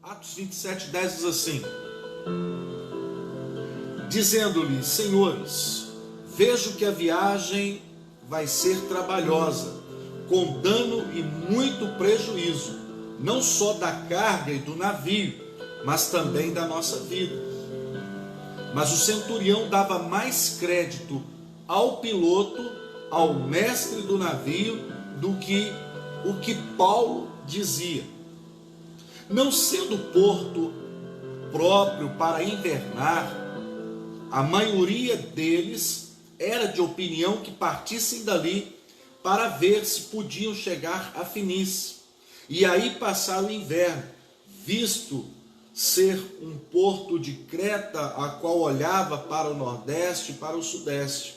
Atos 27:10 diz assim: dizendo-lhe: senhores, vejo que a viagem vai ser trabalhosa, com dano e muito prejuízo, não só da carga e do navio, mas também da nossa vida. Mas o centurião dava mais crédito ao piloto, ao mestre do navio, do que o que Paulo dizia. Não sendo porto próprio para invernar, a maioria deles era de opinião que partissem dali para ver se podiam chegar a Finícia e aí passar o inverno, visto ser um porto de Creta, a qual olhava para o nordeste e para o sudeste,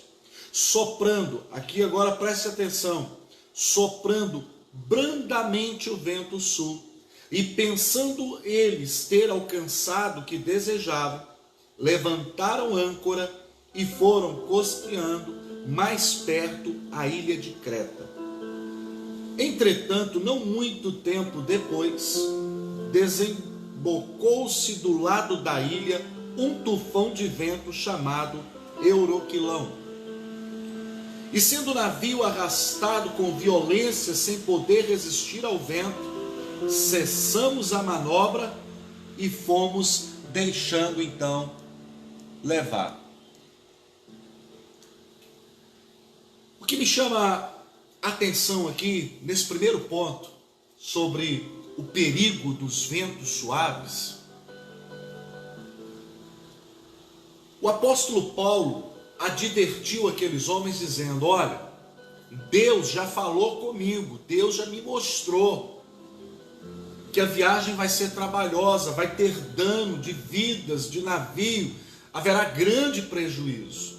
soprando, aqui agora preste atenção, soprando brandamente o vento sul, e pensando eles ter alcançado o que desejavam, levantaram âncora e foram costeando mais perto a ilha de Creta. Entretanto, não muito tempo depois, desembocou-se do lado da ilha um tufão de vento chamado Euroquilão. E sendo o navio arrastado com violência, sem poder resistir ao vento, cessamos a manobra e fomos deixando então levar. O que me chama a atenção aqui, nesse primeiro ponto, sobre o perigo dos ventos suaves, o apóstolo Paulo advertiu aqueles homens dizendo: olha, Deus já falou comigo, Deus já me mostrou que a viagem vai ser trabalhosa, vai ter dano de vidas, de navio, haverá grande prejuízo.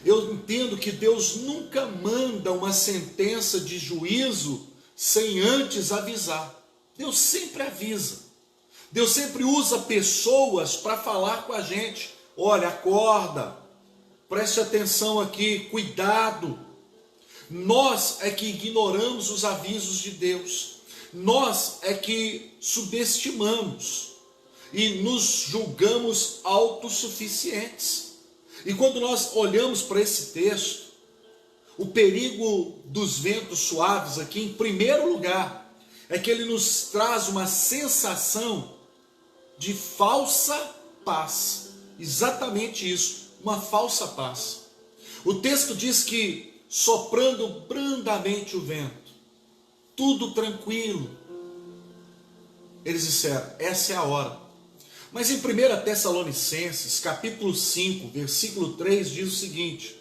Eu entendo que Deus nunca manda uma sentença de juízo sem antes avisar. Deus sempre avisa. Deus sempre usa pessoas para falar com a gente. Olha, acorda, preste atenção aqui, cuidado. Nós é que ignoramos os avisos de Deus. Nós é que subestimamos e nos julgamos autossuficientes. E quando nós olhamos para esse texto, o perigo dos ventos suaves aqui, em primeiro lugar, é que ele nos traz uma sensação de falsa paz. Exatamente isso, uma falsa paz. O texto diz que soprando brandamente o vento, tudo tranquilo. Eles disseram: essa é a hora. Mas em 1 Tessalonicenses, capítulo 5, versículo 3, diz o seguinte: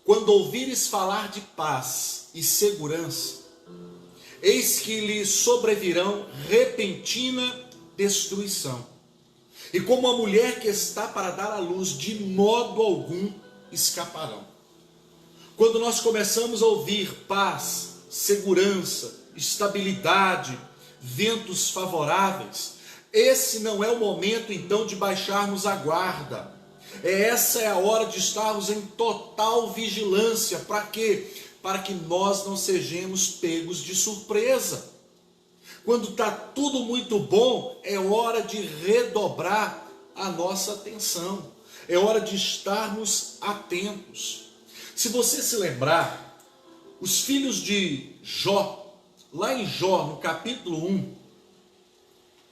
quando ouvires falar de paz e segurança, eis que lhe sobrevirão repentina destruição. E como a mulher que está para dar à luz, de modo algum escaparão. Quando nós começamos a ouvir paz, segurança, estabilidade, ventos favoráveis, esse não é o momento então de baixarmos a guarda. Essa é a hora de estarmos em total vigilância. Para quê? Para que nós não sejamos pegos de surpresa. Quando está tudo muito bom, é hora de redobrar a nossa atenção. É hora de estarmos atentos. Se você se lembrar, os filhos de Jó, lá em Jó, no capítulo 1,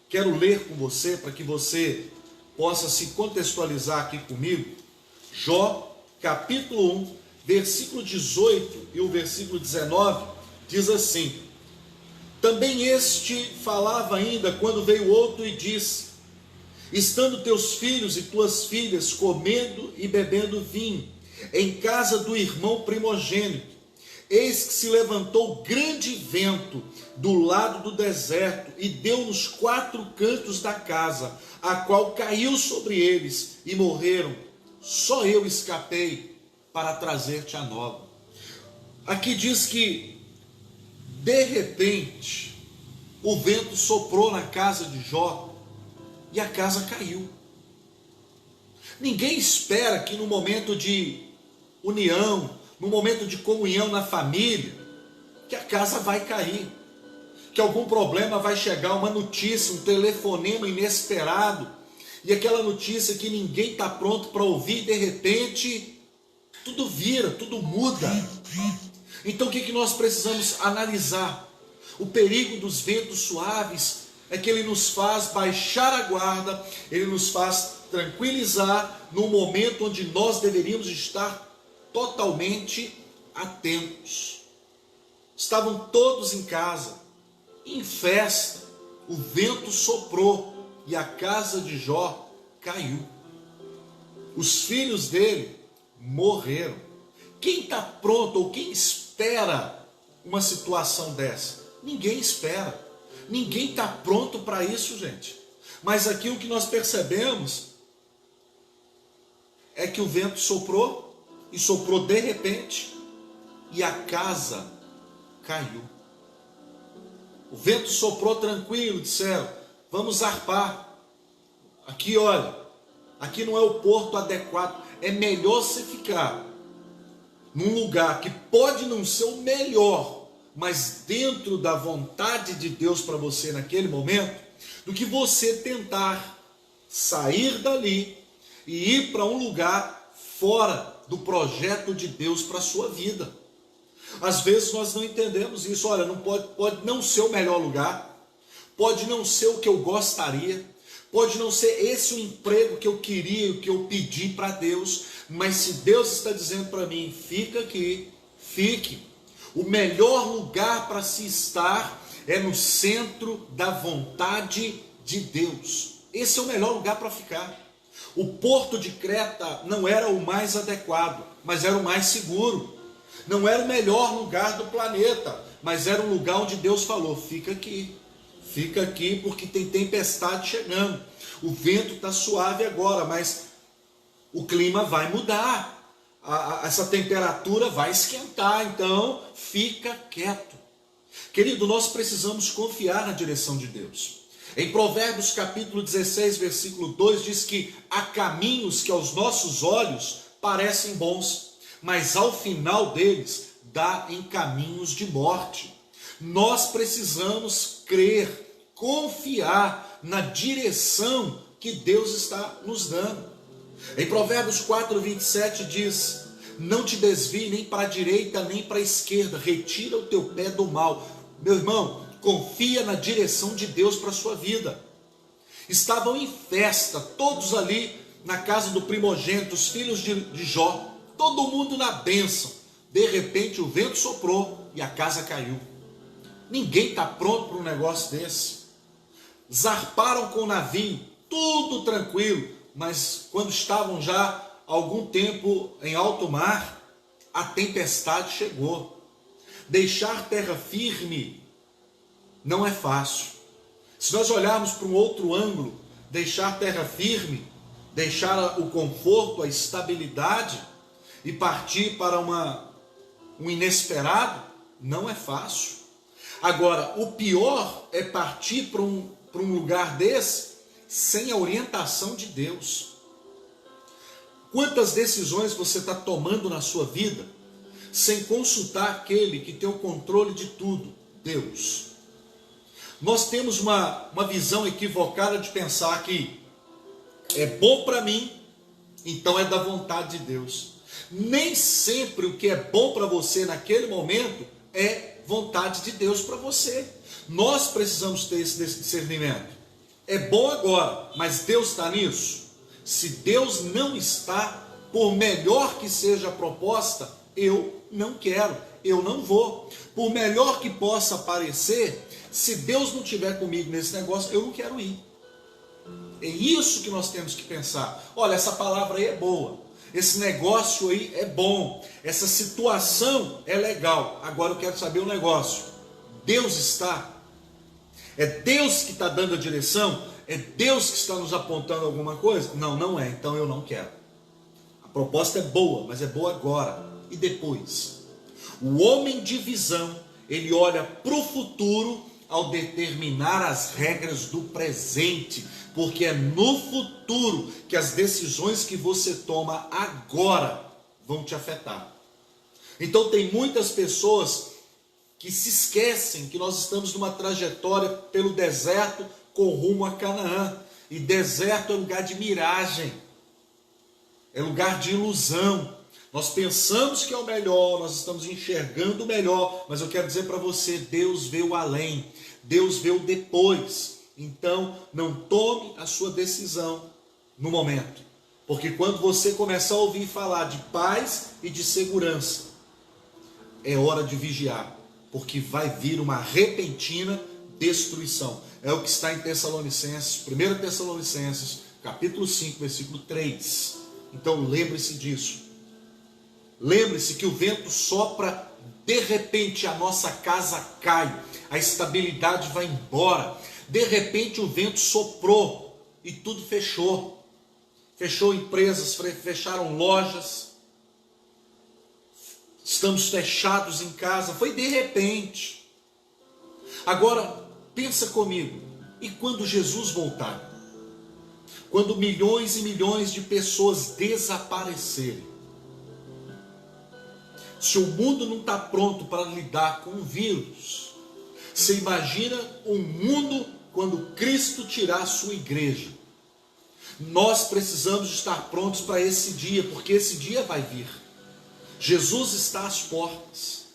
quero ler com você para que você possa se contextualizar aqui comigo. Jó, capítulo 1, versículo 18 e o versículo 19, diz assim: também este falava ainda quando veio outro e disse: estando teus filhos e tuas filhas comendo e bebendo vinho em casa do irmão primogênito, eis que se levantou grande vento do lado do deserto e deu nos 4 cantos da casa, a qual caiu sobre eles e morreram. Só eu escapei para trazer-te a nova. Aqui diz que de repente o vento soprou na casa de Jó e a casa caiu. Ninguém espera que no momento de união, no momento de comunhão na família, que a casa vai cair. que algum problema vai chegar, uma notícia, um telefonema inesperado, e aquela notícia que ninguém está pronto para ouvir, e de repente tudo vira, tudo muda. Então o que nós precisamos analisar? O perigo dos ventos suaves é que ele nos faz baixar a guarda, ele nos faz tranquilizar no momento onde nós deveríamos estar totalmente atentos. Estavam todos em casa, em festa, o vento soprou e a casa de Jó caiu. Os filhos dele morreram. Quem está pronto ou quem espera uma situação dessa? Ninguém espera. Ninguém está pronto para isso, gente. Mas aqui o que nós percebemos é que o vento soprou, e soprou de repente, e a casa caiu. O vento soprou tranquilo, disseram, vamos zarpar. Aqui, olha, aqui não é o porto adequado, é melhor você ficar num lugar que pode não ser o melhor, mas dentro da vontade de Deus para você naquele momento, do que você tentar sair dali e ir para um lugar fora do projeto de Deus para a sua vida. Às vezes nós não entendemos isso. Olha, não pode não ser o melhor lugar, pode não ser o que eu gostaria, pode não ser esse o emprego que eu queria, o que eu pedi para Deus, mas se Deus está dizendo para mim, fica aqui, fique. O melhor lugar para se estar é no centro da vontade de Deus. Esse é o melhor lugar para ficar. O porto de Creta não era o mais adequado, mas era o mais seguro. Não era o melhor lugar do planeta, mas era um lugar onde Deus falou, fica aqui porque tem tempestade chegando. O vento está suave agora, mas o clima vai mudar. Essa temperatura vai esquentar, então fica quieto. Querido, nós precisamos confiar na direção de Deus. Em Provérbios capítulo 16, versículo 2, diz que há caminhos que aos nossos olhos parecem bons, mas ao final deles dá em caminhos de morte. Nós precisamos crer, confiar na direção que Deus está nos dando. Em Provérbios 4, 27 diz, não te desvie nem para a direita nem para a esquerda, retira o teu pé do mal. Meu irmão, confia na direção de Deus para a sua vida. Estavam em festa, todos ali na casa do primogênito, os filhos de Jó, todo mundo na bênção. De repente o vento soprou e a casa caiu. Ninguém está pronto para um negócio desse. Zarparam com o navio, tudo tranquilo. Mas quando estavam já há algum tempo em alto mar, a tempestade chegou. Deixar terra firme não é fácil. Se nós olharmos para um outro ângulo, deixar terra firme, deixar o conforto, a estabilidade e partir para um inesperado, não é fácil. Agora, o pior é partir para um lugar desse sem a orientação de Deus. Quantas decisões você está tomando na sua vida sem consultar aquele que tem o controle de tudo, Deus? Nós temos uma visão equivocada de pensar que é bom para mim, então é da vontade de Deus. Nem sempre o que é bom para você naquele momento é vontade de Deus para você. Nós precisamos ter esse discernimento. É bom agora, mas Deus está nisso? Se Deus não está, por melhor que seja a proposta, eu não quero, eu não vou. Por melhor que possa parecer, se Deus não estiver comigo nesse negócio, eu não quero ir. É isso que nós temos que pensar. Olha, essa palavra aí é boa, esse negócio aí é bom, essa situação é legal. Agora eu quero saber um negócio. Deus está? É Deus que está dando a direção? É Deus que está nos apontando alguma coisa? Não, não é, então eu não quero. A proposta é boa, mas é boa agora. E depois? O homem de visão, ele olha para o futuro ao determinar as regras do presente, porque é no futuro que as decisões que você toma agora vão te afetar. Então tem muitas pessoas que se esquecem que nós estamos numa trajetória pelo deserto com rumo a Canaã. E deserto é lugar de miragem, é lugar de ilusão. Nós pensamos que é o melhor, nós estamos enxergando o melhor, mas eu quero dizer para você, Deus vê o além, Deus vê o depois. Então, não tome a sua decisão no momento, porque quando você começar a ouvir falar de paz e de segurança, é hora de vigiar, porque vai vir uma repentina destruição. É o que está em Tessalonicenses, 1 Tessalonicenses, capítulo 5, versículo 3. Então lembre-se disso. Lembre-se que o vento sopra, de repente a nossa casa cai, a estabilidade vai embora. De repente o vento soprou e tudo fechou. Fechou empresas, fecharam lojas. Estamos fechados em casa, foi de repente. Agora, pensa comigo, e quando Jesus voltar? Quando milhões e milhões de pessoas desaparecerem? Se o mundo não está pronto para lidar com o vírus, você imagina um mundo quando Cristo tirar a sua igreja? Nós precisamos estar prontos para esse dia, porque esse dia vai vir. Jesus está às portas.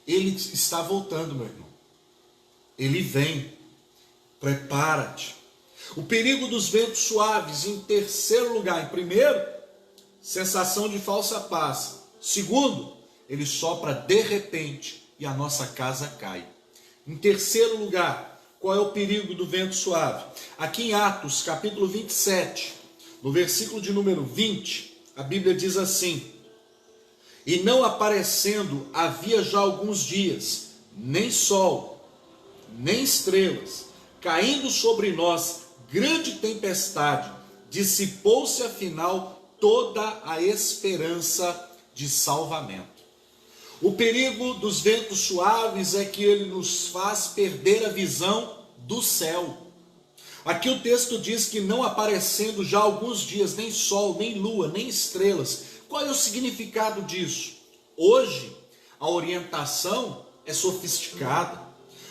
Ele está voltando, meu irmão. Ele vem. Prepara-te. O perigo dos ventos suaves, em terceiro lugar. Em primeiro, sensação de falsa paz. Segundo, ele sopra de repente e a nossa casa cai. Em terceiro lugar, qual é o perigo do vento suave? Aqui em Atos, capítulo 27, no versículo de número 20, a Bíblia diz assim: e não aparecendo havia já alguns dias, nem sol, nem estrelas, caindo sobre nós grande tempestade, dissipou-se afinal toda a esperança de salvamento. O perigo dos ventos suaves é que ele nos faz perder a visão do céu. Aqui o texto diz que não aparecendo já alguns dias, nem sol, nem lua, nem estrelas. Qual é o significado disso? Hoje, a orientação é sofisticada.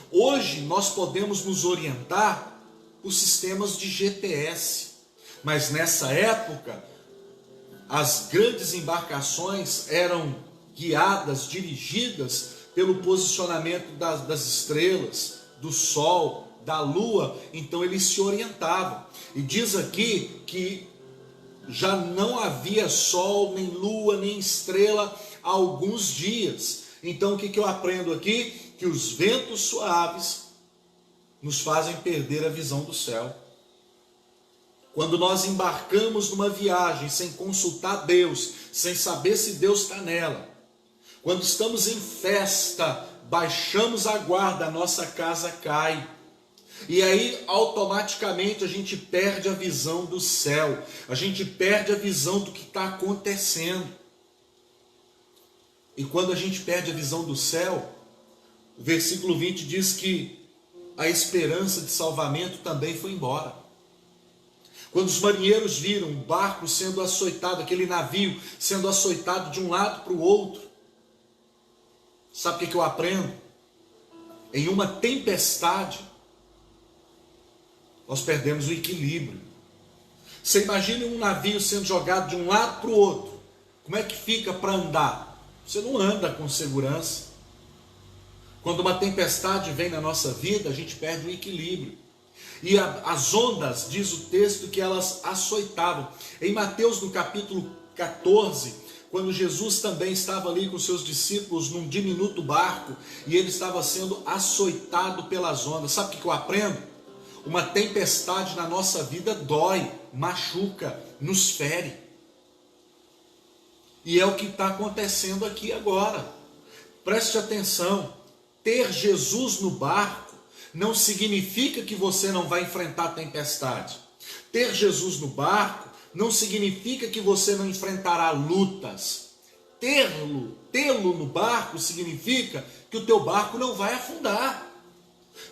Hoje, nós podemos nos orientar por sistemas de GPS. Mas nessa época, as grandes embarcações eram guiadas, dirigidas pelo posicionamento das estrelas, do sol, da lua. Então eles se orientavam. E diz aqui que já não havia sol, nem lua, nem estrela há alguns dias. Então o que eu aprendo aqui? Que os ventos suaves nos fazem perder a visão do céu. Quando nós embarcamos numa viagem sem consultar Deus, sem saber se Deus está nela, quando estamos em festa, baixamos a guarda, a nossa casa cai. E aí automaticamente a gente perde a visão do céu, a gente perde a visão do que está acontecendo. E quando a gente perde a visão do céu, o versículo 20 diz que a esperança de salvamento também foi embora. Quando os marinheiros viram um barco sendo açoitado, aquele navio sendo açoitado de um lado para o outro, sabe o que eu aprendo? Em uma tempestade, nós perdemos o equilíbrio. Você imagina um navio sendo jogado de um lado para o outro. Como é que fica para andar? Você não anda com segurança. Quando uma tempestade vem na nossa vida, a gente perde o equilíbrio. E as ondas, diz o texto, que elas açoitavam. Em Mateus, no capítulo 14, quando Jesus também estava ali com seus discípulos num diminuto barco, e ele estava sendo açoitado pelas ondas. Sabe o que eu aprendo? Uma tempestade na nossa vida dói, machuca, nos fere. E é o que está acontecendo aqui agora. Preste atenção, ter Jesus no barco não significa que você não vai enfrentar a tempestade. Ter Jesus no barco não significa que você não enfrentará lutas. Tê-lo no barco significa que o teu barco não vai afundar.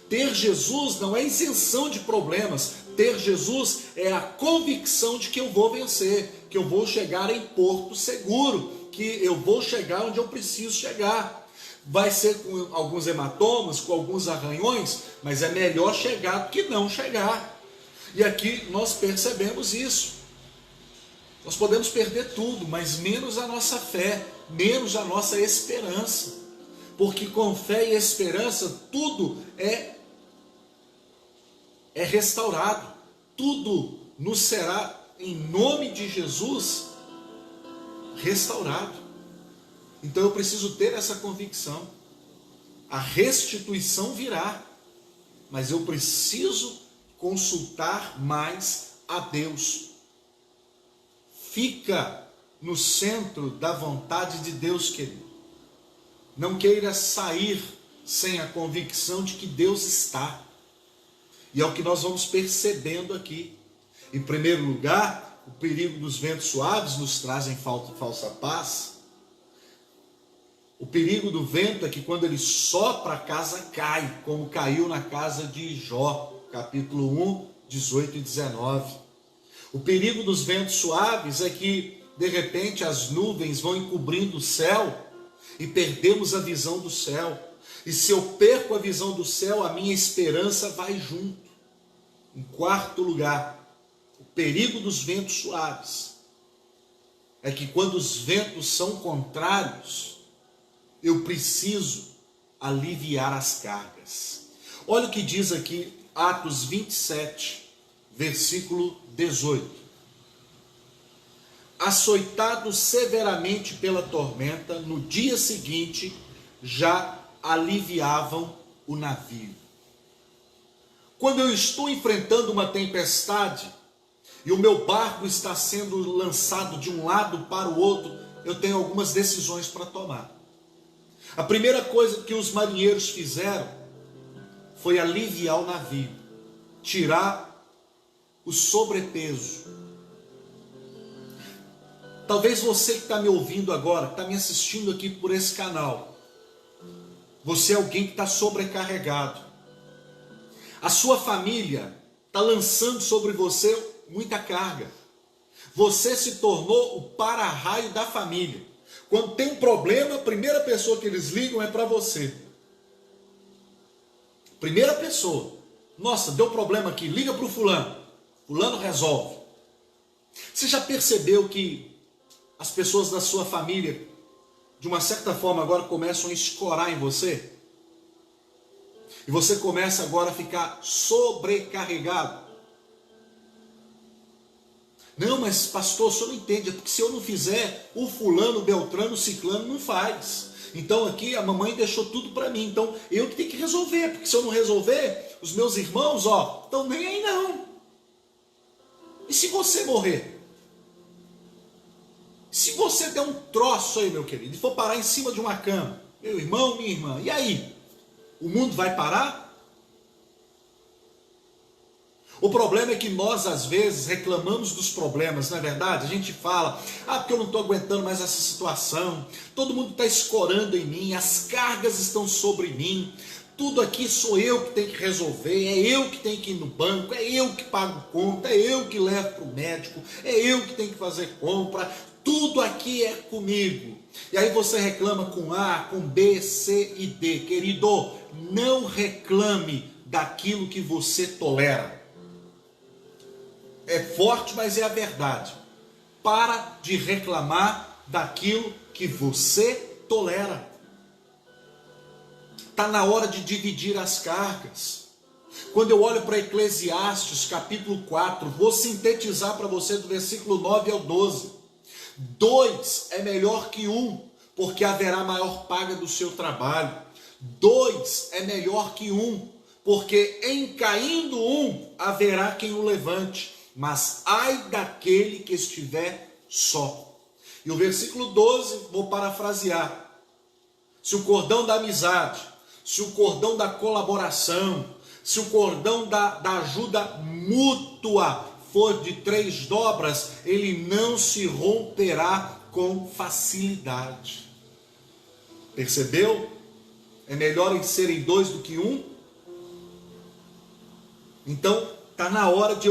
Ter Jesus não é isenção de problemas. Ter Jesus é a convicção de que eu vou vencer, que eu vou chegar em porto seguro, que eu vou chegar onde eu preciso chegar. vai ser com alguns hematomas, com alguns arranhões, mas é melhor chegar do que não chegar. E aqui nós percebemos isso. Nós podemos perder tudo, mas menos a nossa fé, menos a nossa esperança. Porque com fé e esperança tudo é restaurado. Tudo nos será, em nome de Jesus, restaurado. Então eu preciso ter essa convicção. A restituição virá, mas eu preciso consultar mais a Deus. Fica no centro da vontade de Deus, querido. Não queira sair sem a convicção de que Deus está. E é o que nós vamos percebendo aqui. Em primeiro lugar, o perigo dos ventos suaves nos trazem falsa paz. O perigo do vento é que quando ele sopra, a casa cai, como caiu na casa de Jó, capítulo 1, 18 e 19. O perigo dos ventos suaves é que, de repente, as nuvens vão encobrindo o céu e perdemos a visão do céu. E se eu perco a visão do céu, a minha esperança vai junto. Em quarto lugar, o perigo dos ventos suaves é que quando os ventos são contrários, eu preciso aliviar as cargas. Olha o que diz aqui Atos 27, versículo 18. Açoitados severamente pela tormenta, no dia seguinte já aliviavam o navio. Quando eu estou enfrentando uma tempestade e o meu barco está sendo lançado de um lado para o outro, eu tenho algumas decisões para tomar. A primeira coisa que os marinheiros fizeram foi aliviar o navio, tirar o sobrepeso. Talvez você que está me ouvindo agora, está me assistindo aqui por esse canal, você é alguém que está sobrecarregado. A sua família está lançando sobre você muita carga. Você se tornou o para-raio da família. Quando tem um problema, a primeira pessoa que eles ligam é para você. Primeira pessoa. Nossa, deu problema aqui, liga para o fulano. Fulano resolve. Você já percebeu que as pessoas da sua família, de uma certa forma, agora começam a escorar em você? E você começa agora a ficar sobrecarregado. Não, mas pastor, o senhor não entende, é porque se eu não fizer, o fulano, o beltrano, o ciclano não faz. Então aqui a mamãe deixou tudo para mim, então eu que tenho que resolver, porque se eu não resolver, os meus irmãos, estão nem aí não. E se você morrer? Se você der um troço aí, meu querido, e for parar em cima de uma cama, meu irmão, minha irmã, e aí? O mundo vai parar? O problema é que nós, às vezes, reclamamos dos problemas, não é verdade? A gente fala, porque eu não estou aguentando mais essa situação, todo mundo está escorando em mim, as cargas estão sobre mim, tudo aqui sou eu que tenho que resolver, é eu que tenho que ir no banco, é eu que pago conta, é eu que levo para o médico, é eu que tenho que fazer compra, tudo aqui é comigo. E aí você reclama com A, com B, C e D. Querido, não reclame daquilo que você tolera. É forte, mas é a verdade. Para de reclamar daquilo que você tolera. Está na hora de dividir as cargas. Quando eu olho para Eclesiastes, capítulo 4, vou sintetizar para você do versículo 9 ao 12. 2 é melhor que 1, porque haverá maior paga do seu trabalho. 2 é melhor que 1, porque em caindo um, haverá quem o levante. Mas ai daquele que estiver só. E o versículo 12, vou parafrasear. Se o cordão da amizade, se o cordão da colaboração, se o cordão da ajuda mútua for de 3 dobras, ele não se romperá com facilidade. Percebeu? É melhor em serem 2 do que 1. Então, está na hora de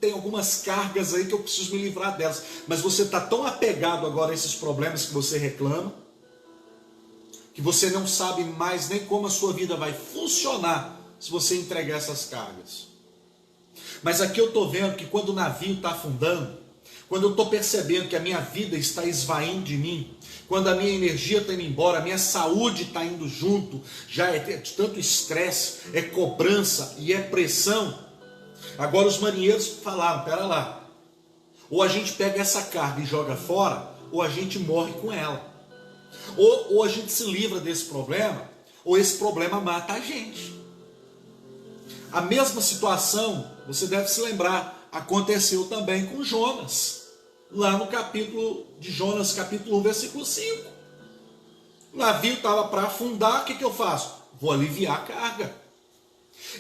tem algumas cargas aí que eu preciso me livrar delas. Mas você está tão apegado agora a esses problemas que você reclama, que você não sabe mais nem como a sua vida vai funcionar se você entregar essas cargas. Mas aqui eu estou vendo que quando o navio está afundando, quando eu estou percebendo que a minha vida está esvaindo de mim, quando a minha energia está indo embora, a minha saúde está indo junto, já é tanto estresse, é cobrança e é pressão. Agora os marinheiros falaram, pera lá, ou a gente pega essa carga e joga fora, ou a gente morre com ela. Ou a gente se livra desse problema, ou esse problema mata a gente. A mesma situação, você deve se lembrar, aconteceu também com Jonas, lá no capítulo de Jonas, capítulo 1, versículo 5. O navio estava para afundar, o que eu faço? Vou aliviar a carga.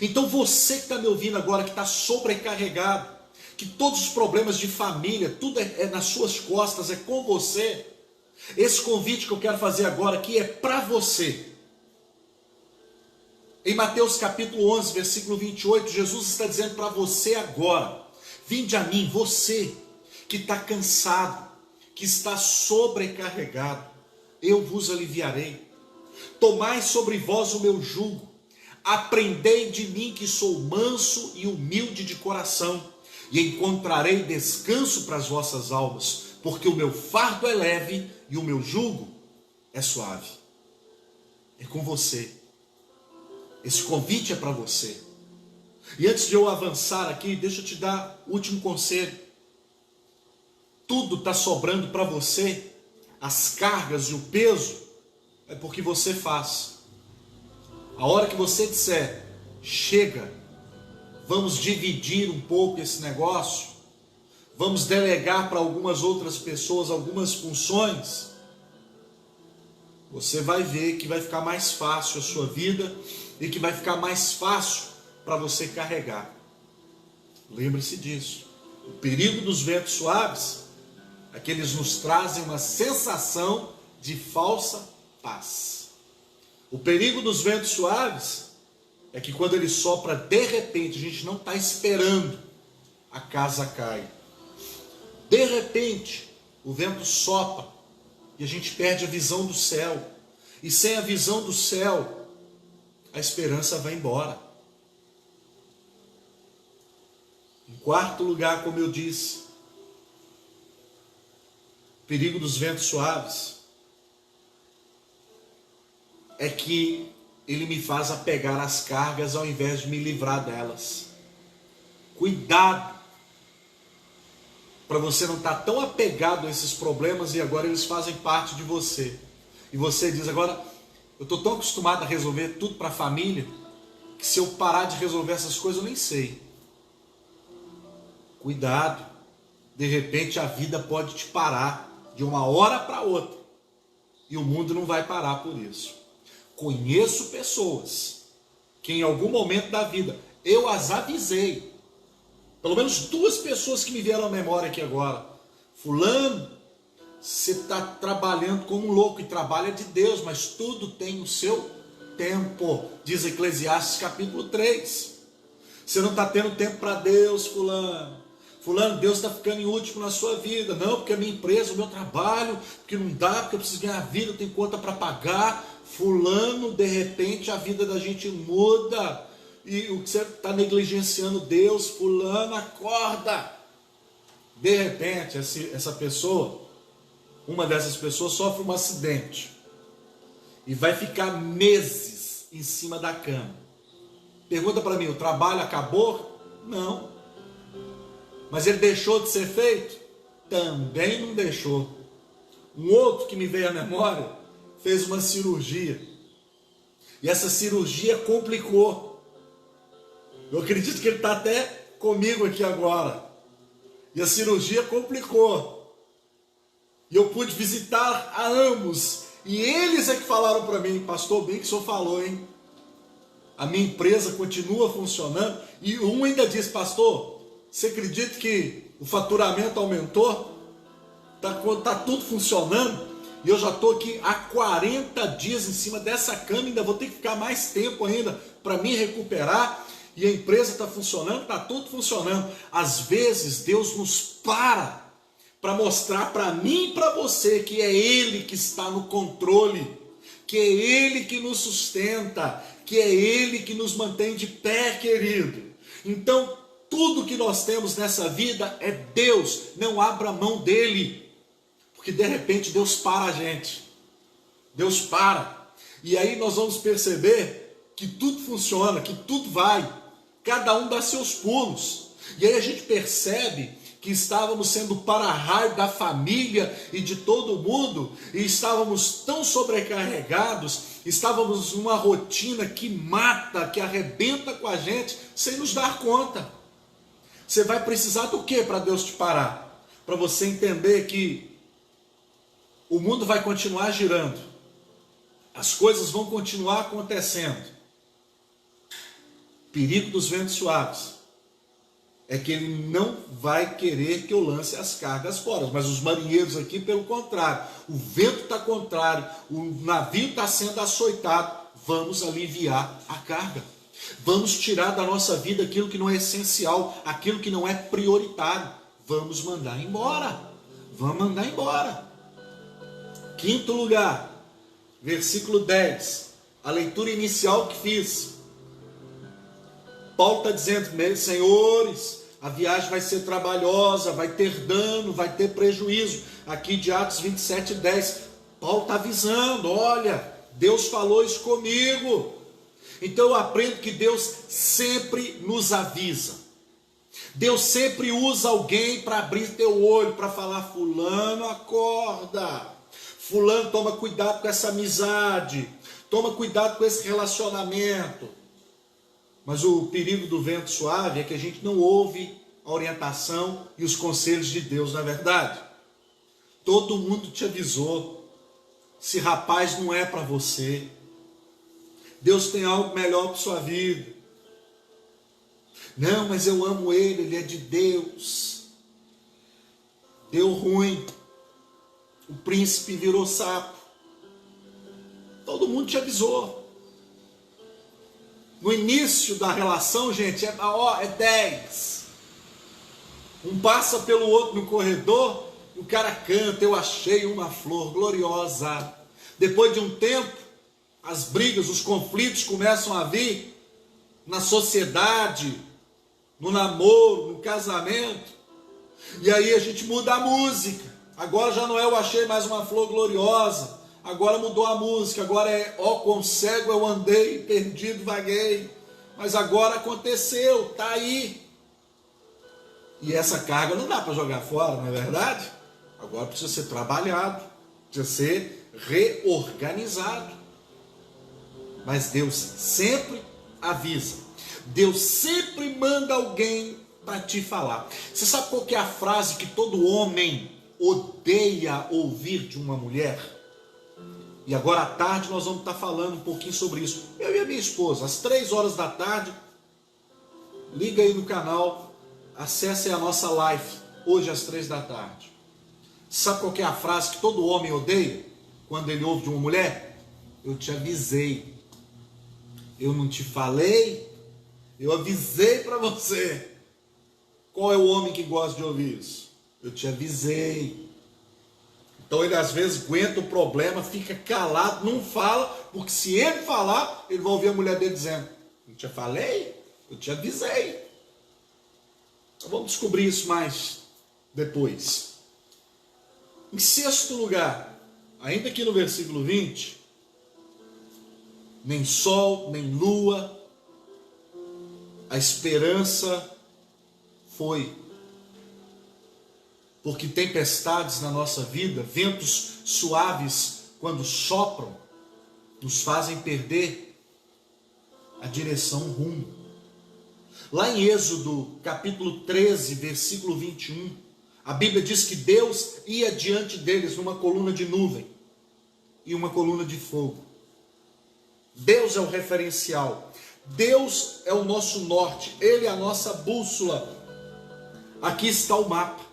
Então você que está me ouvindo agora, que está sobrecarregado, que todos os problemas de família, tudo é nas suas costas, é com você. Esse convite que eu quero fazer agora aqui é para você. Em Mateus capítulo 11, versículo 28, Jesus está dizendo para você agora: vinde a mim, você que está cansado, que está sobrecarregado, eu vos aliviarei. Tomai sobre vós o meu jugo, aprendei de mim que sou manso e humilde de coração, e encontrarei descanso para as vossas almas, porque o meu fardo é leve e o meu jugo é suave. É com você. Esse convite é para você. E antes de eu avançar aqui, deixa eu te dar o último conselho. Tudo está sobrando para você, as cargas e o peso, é porque você faz. A hora que você disser, chega, vamos dividir um pouco esse negócio, vamos delegar para algumas outras pessoas algumas funções, você vai ver que vai ficar mais fácil a sua vida e que vai ficar mais fácil para você carregar. Lembre-se disso. O perigo dos ventos suaves é que eles nos trazem uma sensação de falsa paz. O perigo dos ventos suaves é que quando ele sopra de repente, a gente não está esperando, a casa cai. De repente, o vento sopra e a gente perde a visão do céu. E sem a visão do céu, a esperança vai embora. Em quarto lugar, como eu disse, o perigo dos ventos suaves é que ele me faz apegar as cargas ao invés de me livrar delas. Cuidado para você não estar tão apegado a esses problemas e agora eles fazem parte de você. E você diz, agora eu estou tão acostumado a resolver tudo para a família, que se eu parar de resolver essas coisas eu nem sei. Cuidado, de repente a vida pode te parar de uma hora para outra. E o mundo não vai parar por isso. Conheço pessoas que em algum momento da vida eu as avisei. Pelo menos 2 pessoas que me vieram à memória aqui agora. Fulano, você está trabalhando como um louco e trabalha de Deus, mas tudo tem o seu tempo. Diz Eclesiastes capítulo 3. Você não está tendo tempo para Deus, fulano. Fulano, Deus está ficando em último na sua vida. Não, porque a minha empresa, o meu trabalho, porque não dá, porque eu preciso ganhar vida, eu tenho conta para pagar. Fulano, de repente a vida da gente muda. E o que você está negligenciando Deus, fulano, acorda. De repente, essa pessoa, uma dessas pessoas sofre um acidente. E vai ficar meses em cima da cama. Pergunta para mim, o trabalho acabou? Não. Mas ele deixou de ser feito? Também não deixou. Um outro que me veio à memória fez uma cirurgia. E essa cirurgia complicou. Eu acredito que ele está até comigo aqui agora. E a cirurgia complicou. E eu pude visitar a ambos. E eles é que falaram para mim, pastor, bem que o senhor falou, hein? A minha empresa continua funcionando. E um ainda disse, pastor, você acredita que o faturamento aumentou? Tá tudo funcionando? E eu já estou aqui há 40 dias em cima dessa cama, ainda vou ter que ficar mais tempo ainda para me recuperar. E a empresa está funcionando, está tudo funcionando. Às vezes Deus nos para mostrar para mim e para você que é Ele que está no controle, que é Ele que nos sustenta, que é Ele que nos mantém de pé, querido. Então, tudo que nós temos nessa vida é Deus, não abra mão dele, porque de repente Deus para a gente, Deus para, e aí nós vamos perceber que tudo funciona, que tudo vai, cada um dá seus pulos, e aí a gente percebe que estávamos sendo para-raio da família e de todo mundo, e estávamos tão sobrecarregados, estávamos numa rotina que mata, que arrebenta com a gente, sem nos dar conta. Você vai precisar do que para Deus te parar? Para você entender que o mundo vai continuar girando, as coisas vão continuar acontecendo. Perigo dos ventos suaves é que ele não vai querer que eu lance as cargas fora, mas os marinheiros aqui, pelo contrário, o vento está contrário, o navio está sendo açoitado, vamos aliviar a carga, vamos tirar da nossa vida aquilo que não é essencial, aquilo que não é prioritário, vamos mandar embora, Quinto lugar, versículo 10, a leitura inicial que fiz, Paulo está dizendo, senhores, a viagem vai ser trabalhosa, vai ter dano, vai ter prejuízo. Aqui de Atos 27, 10, Paulo está avisando, olha, Deus falou isso comigo. Então eu aprendo que Deus sempre nos avisa. Deus sempre usa alguém para abrir teu olho, para falar, fulano, acorda. Fulano, toma cuidado com essa amizade. Toma cuidado com esse relacionamento. Mas o perigo do vento suave é que a gente não ouve a orientação e os conselhos de Deus, na verdade. Todo mundo te avisou. Esse rapaz não é para você. Deus tem algo melhor para sua vida. Não, mas eu amo ele é de Deus. Deu ruim. O príncipe virou sapo. Todo mundo te avisou. No início da relação, gente, é 10. Um passa pelo outro no corredor, o cara canta, eu achei uma flor gloriosa. Depois de um tempo, as brigas, os conflitos começam a vir na sociedade, no namoro, no casamento. E aí a gente muda a música. Agora já não é eu achei mais uma flor gloriosa. Agora mudou a música, agora é ó quão cego eu andei, perdido vaguei, mas agora aconteceu, está aí. E essa carga não dá para jogar fora, não é verdade? Agora precisa ser trabalhado, precisa ser reorganizado. Mas Deus sempre avisa, Deus sempre manda alguém para te falar. Você sabe qual que é a frase que todo homem odeia ouvir de uma mulher? E agora à tarde nós vamos estar falando um pouquinho sobre isso. Eu e a minha esposa, às 3 horas da tarde, liga aí no canal, acesse a nossa live, hoje às 3 da tarde. Sabe qual que é a frase que todo homem odeia quando ele ouve de uma mulher? Eu te avisei. Eu não te falei? Eu avisei para você. Qual é o homem que gosta de ouvir isso? Eu te avisei. Então ele às vezes aguenta o problema, fica calado, não fala, porque se ele falar, ele vai ouvir a mulher dele dizendo, eu te falei, eu te avisei. Então vamos descobrir isso mais depois. Em sexto lugar, ainda aqui no versículo 20, nem sol, nem lua, a esperança foi. Porque tempestades na nossa vida, ventos suaves, quando sopram, nos fazem perder a direção, o rumo. Lá em Êxodo, capítulo 13, versículo 21, a Bíblia diz que Deus ia diante deles numa coluna de nuvem e uma coluna de fogo. Deus é o referencial. Deus é o nosso norte. Ele é a nossa bússola. Aqui está o mapa.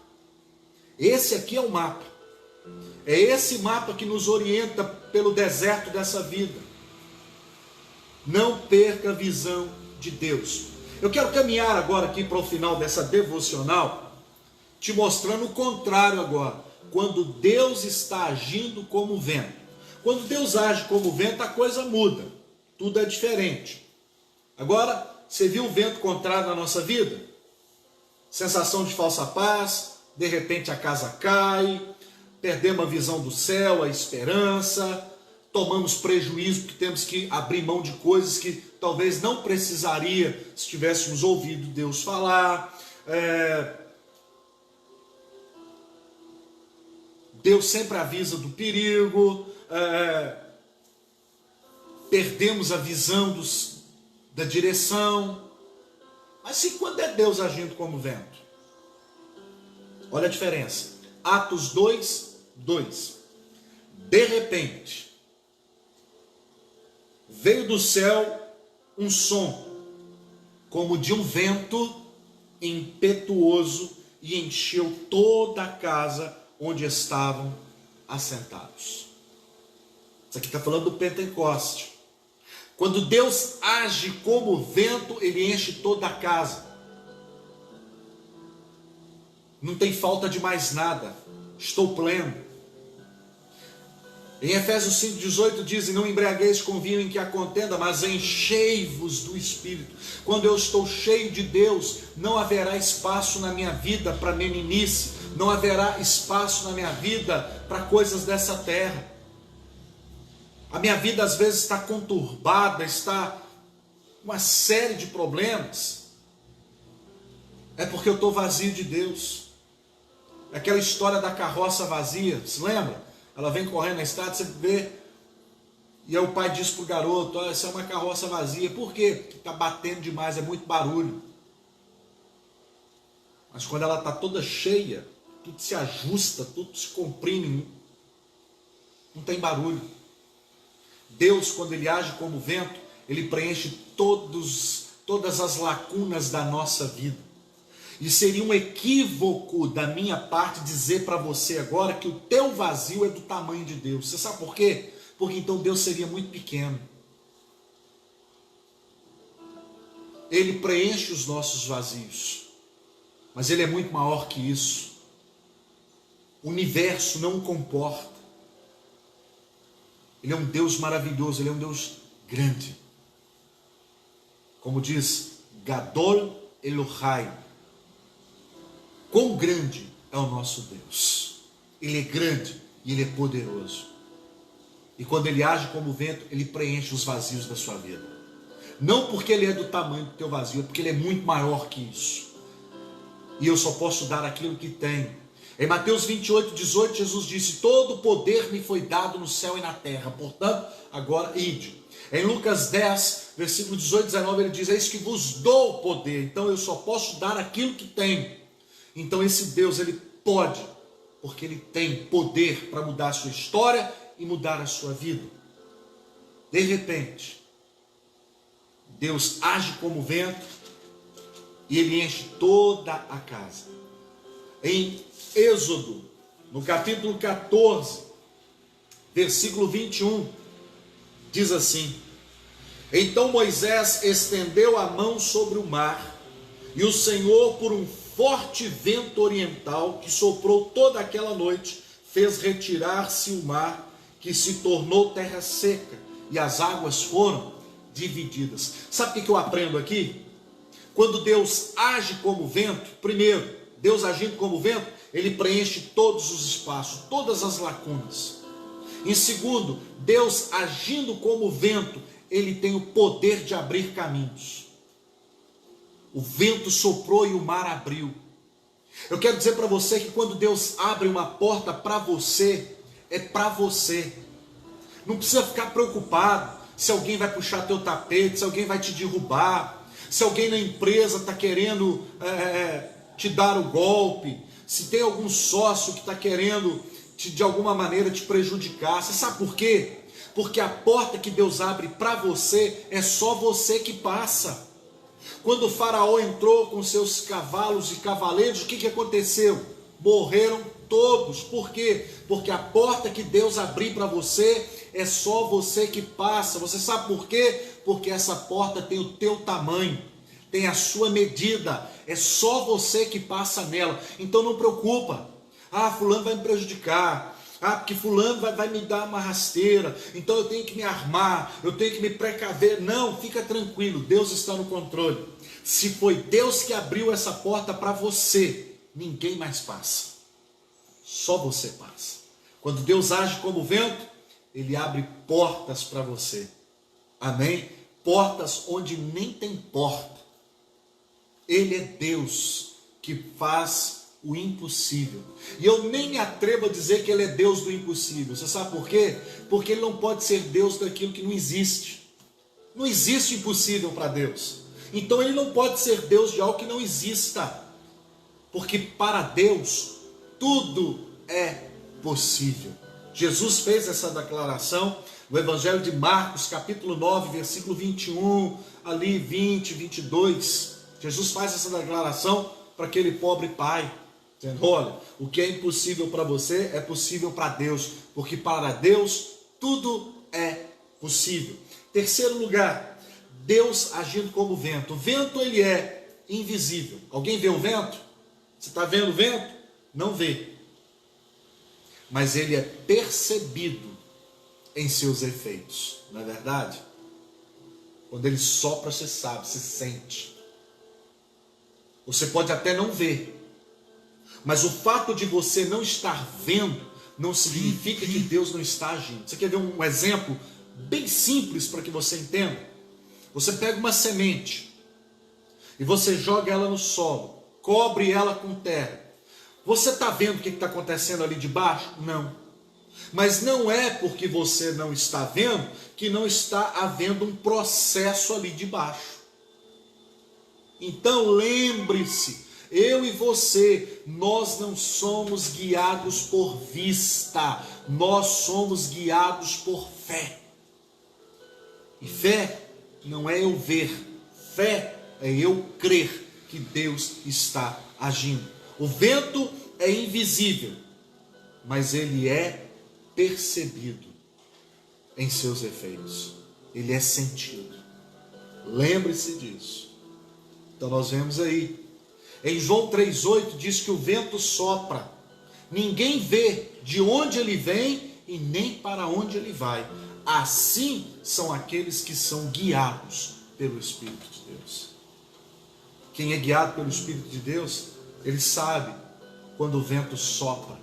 Esse aqui é o mapa. É esse mapa que nos orienta pelo deserto dessa vida. Não perca a visão de Deus. Eu quero caminhar agora aqui para o final dessa devocional, te mostrando o contrário agora. Quando Deus está agindo como vento. Quando Deus age como vento, a coisa muda, tudo é diferente. Agora, você viu um vento contrário na nossa vida? Sensação de falsa paz, de repente a casa cai, perdemos a visão do céu, a esperança, tomamos prejuízo porque temos que abrir mão de coisas que talvez não precisaria se tivéssemos ouvido Deus falar. Deus sempre avisa do perigo, perdemos a visão da direção. Mas e quando é Deus agindo como vento? Olha a diferença. Atos 2:2. De repente, veio do céu um som, como de um vento impetuoso, e encheu toda a casa onde estavam assentados. Isso aqui está falando do Pentecoste. Quando Deus age como vento, ele enche toda a casa. Não tem falta de mais nada. Estou pleno. Em Efésios 5:18 diz: e não embriagueis com vinho em que há contenda, mas enchei-vos do Espírito. Quando eu estou cheio de Deus, não haverá espaço na minha vida para meninice, não haverá espaço na minha vida para coisas dessa terra. A minha vida às vezes está conturbada, está uma série de problemas. É porque eu estou vazio de Deus. Aquela história da carroça vazia, se lembra? Ela vem correndo na estrada, você vê, e aí o pai diz para o garoto: olha, essa é uma carroça vazia. Por quê? Porque está batendo demais, é muito barulho. Mas quando ela está toda cheia, tudo se ajusta, tudo se comprime, não tem barulho. Deus, quando ele age como vento, ele preenche todas as lacunas da nossa vida. E seria um equívoco da minha parte dizer para você agora que o teu vazio é do tamanho de Deus. Você sabe por quê? Porque então Deus seria muito pequeno. Ele preenche os nossos vazios, mas ele é muito maior que isso. O universo não o comporta. Ele é um Deus maravilhoso, ele é um Deus grande. Como diz Gadol Elohai, quão grande é o nosso Deus. Ele é grande e ele é poderoso. E quando ele age como vento, ele preenche os vazios da sua vida. Não porque ele é do tamanho do teu vazio, é porque ele é muito maior que isso. E eu só posso dar aquilo que tenho. Em Mateus 28:18, Jesus disse: todo poder me foi dado no céu e na terra, portanto, agora ide. Em Lucas 10, versículo 18 e 19, ele diz: eis que vos dou poder, então eu só posso dar aquilo que tenho. Então esse Deus, ele pode, porque ele tem poder para mudar a sua história e mudar a sua vida. De repente, Deus age como vento e ele enche toda a casa. Em Êxodo, no capítulo 14, versículo 21, diz assim: então Moisés estendeu a mão sobre o mar, e o Senhor, por um forte vento oriental que soprou toda aquela noite, fez retirar-se o mar, que se tornou terra seca, e as águas foram divididas. Sabe o que eu aprendo aqui? Quando Deus age como vento, primeiro, Deus agindo como vento, ele preenche todos os espaços, todas as lacunas. Em segundo, Deus agindo como vento, ele tem o poder de abrir caminhos. O vento soprou e o mar abriu. Eu quero dizer para você que quando Deus abre uma porta para você, é para você. Não precisa ficar preocupado se alguém vai puxar teu tapete, se alguém vai te derrubar, se alguém na empresa está querendo te dar o golpe, se tem algum sócio que está querendo de alguma maneira te prejudicar. Você sabe por quê? Porque a porta que Deus abre para você, é só você que passa. Quando o faraó entrou com seus cavalos e cavaleiros, o que aconteceu? Morreram todos. Por quê? Porque a porta que Deus abrir para você, é só você que passa. Você sabe por quê? Porque essa porta tem o teu tamanho, tem a sua medida, é só você que passa nela. Então não preocupa, fulano vai me prejudicar, Ah, porque fulano vai me dar uma rasteira, então eu tenho que me armar, eu tenho que me precaver. Não, fica tranquilo, Deus está no controle. Se foi Deus que abriu essa porta para você, ninguém mais passa. Só você passa. Quando Deus age como vento, Ele abre portas para você. Amém? Portas onde nem tem porta. Ele é Deus que faz o impossível. E eu nem me atrevo a dizer que Ele é Deus do impossível. Você sabe por quê? Porque Ele não pode ser Deus daquilo que não existe. Não existe impossível para Deus. Então Ele não pode ser Deus de algo que não exista. Porque para Deus tudo é possível. Jesus fez essa declaração no Evangelho de Marcos, capítulo 9, versículo 21, ali 20, 22. Jesus faz essa declaração para aquele pobre pai, dizendo: olha, o que é impossível para você é possível para Deus, porque para Deus tudo é possível. Terceiro lugar, Deus agindo como vento. O vento, ele é invisível. Alguém vê o vento? Você está vendo o vento? Não vê. Mas ele é percebido em seus efeitos, não é verdade? Quando ele sopra, você sabe, você sente. Você pode até não ver, mas o fato de você não estar vendo não significa que Deus não está agindo. Você quer ver um exemplo bem simples para que você entenda? Você pega uma semente e você joga ela no solo, cobre ela com terra. Você está vendo o que está acontecendo ali debaixo? Não. Mas não é porque você não está vendo que não está havendo um processo ali debaixo. Então lembre-se, eu e você, nós não somos guiados por vista, nós somos guiados por fé. E fé não é eu ver, fé é eu crer que Deus está agindo. O vento é invisível, mas ele é percebido em seus efeitos. Ele é sentido. Lembre-se disso. Então nós vemos aí, em João 3,8 diz que o vento sopra. Ninguém vê de onde ele vem e nem para onde ele vai. Assim são aqueles que são guiados pelo Espírito de Deus. Quem é guiado pelo Espírito de Deus, ele sabe quando o vento sopra,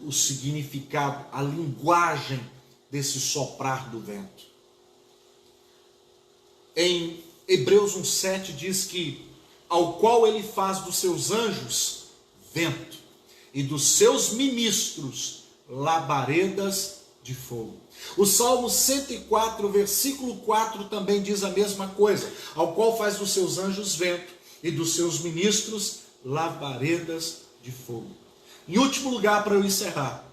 o significado, a linguagem desse soprar do vento. Em Hebreus 1,7 diz que ao qual ele faz dos seus anjos vento e dos seus ministros labaredas de fogo. O Salmo 104, versículo 4 também diz a mesma coisa, ao qual faz dos seus anjos vento e dos seus ministros labaredas de fogo. Em último lugar, para eu encerrar,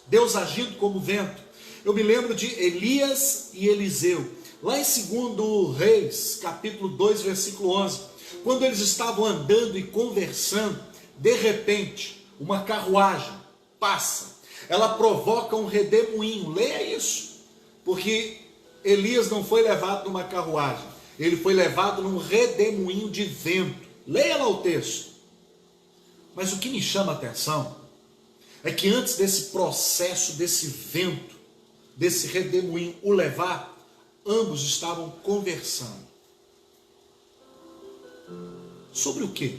Deus agindo como vento, eu me lembro de Elias e Eliseu, lá em 2 Reis, capítulo 2, versículo 11, quando eles estavam andando e conversando, de repente, uma carruagem passa, ela provoca um redemoinho. Leia isso, porque Elias não foi levado numa carruagem, ele foi levado num redemoinho de vento. Leia lá o texto. Mas o que me chama a atenção é que antes desse processo, desse vento, desse redemoinho o levar, ambos estavam conversando. Sobre o quê?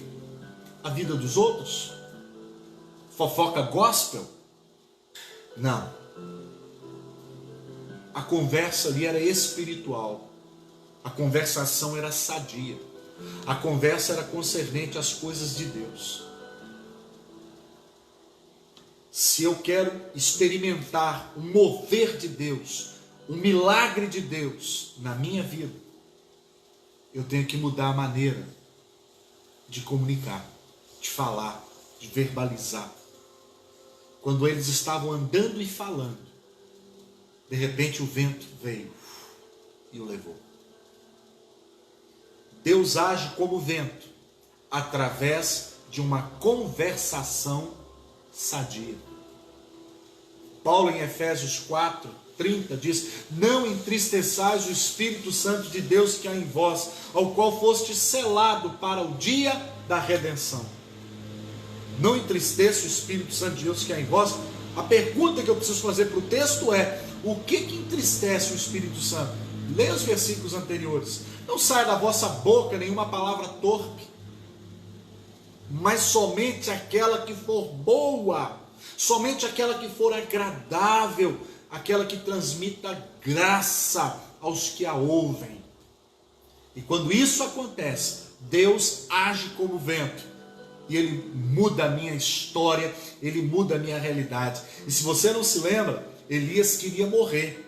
A vida dos outros? Fofoca gospel? Não. A conversa ali era espiritual. A conversação era sadia. A conversa era concernente às coisas de Deus. Se eu quero experimentar o mover de Deus, o milagre de Deus na minha vida, eu tenho que mudar a maneira de comunicar, de falar, de verbalizar. Quando eles estavam andando e falando, de repente o vento veio e o levou. Deus age como vento, através de uma conversação sadia. Paulo em Efésios 4:30 diz: não entristeçais o Espírito Santo de Deus que há em vós, ao qual foste selado para o dia da redenção. Não entristeça o Espírito Santo de Deus que há em vós, A pergunta que eu preciso fazer para o texto é: o que entristece o Espírito Santo? Leia os versículos anteriores. Não saia da vossa boca nenhuma palavra torpe, mas somente aquela que for boa, somente aquela que for agradável, aquela que transmita graça aos que a ouvem. E quando isso acontece, Deus age como vento, e Ele muda a minha história, Ele muda a minha realidade. E se você não se lembra, Elias queria morrer.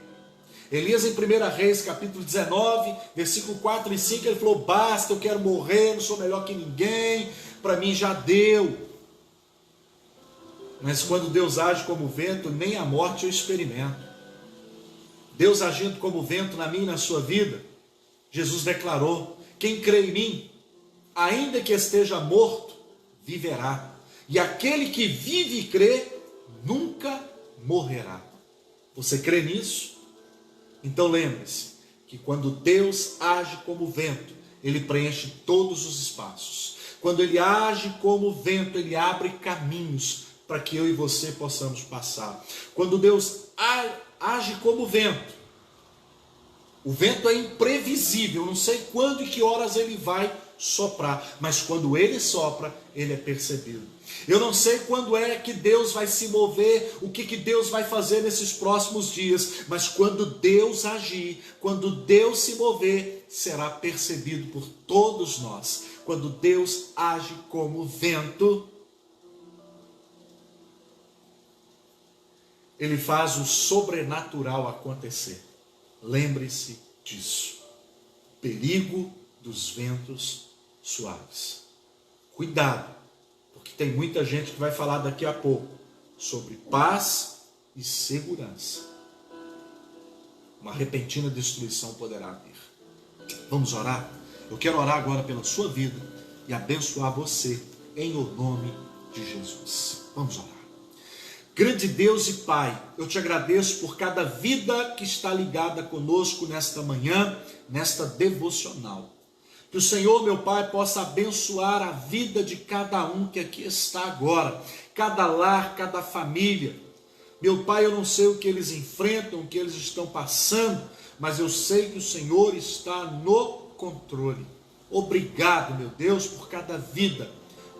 Elias em 1 Reis, capítulo 19, versículo 4 e 5, ele falou: basta, eu quero morrer, não sou melhor que ninguém, para mim já deu. Mas quando Deus age como vento, nem a morte eu experimento. Deus agindo como vento na minha e na sua vida, Jesus declarou: quem crê em mim, ainda que esteja morto, viverá. E aquele que vive e crê, nunca morrerá. Você crê nisso? Então lembre-se que quando Deus age como vento, Ele preenche todos os espaços. Quando Ele age como vento, Ele abre caminhos para que eu e você possamos passar. Quando Deus age como vento, o vento é imprevisível, não sei quando e que horas ele vai soprar, mas quando ele sopra, ele é percebido. Eu não sei quando é que Deus vai se mover, o que Deus vai fazer nesses próximos dias, mas quando Deus agir, quando Deus se mover, será percebido por todos nós. Quando Deus age como vento, Ele faz o sobrenatural acontecer. Lembre-se disso. Perigo dos ventos suaves. Cuidado, porque tem muita gente que vai falar daqui a pouco sobre paz e segurança. Uma repentina destruição poderá vir. Vamos orar? Eu quero orar agora pela sua vida e abençoar você em o nome de Jesus. Vamos orar. Grande Deus e Pai, eu te agradeço por cada vida que está ligada conosco nesta manhã, nesta devocional. Que o Senhor, meu Pai, possa abençoar a vida de cada um que aqui está agora, cada lar, cada família. Meu Pai, eu não sei o que eles enfrentam, o que eles estão passando, mas eu sei que o Senhor está no controle. Obrigado, meu Deus, por cada vida.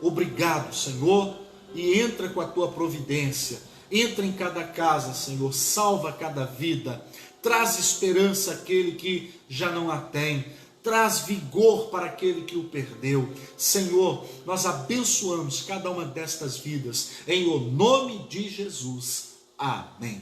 Obrigado, Senhor, e entra com a tua providência. Entra em cada casa, Senhor, salva cada vida, traz esperança àquele que já não a tem, traz vigor para aquele que o perdeu. Senhor, nós abençoamos cada uma destas vidas, em o nome de Jesus. Amém.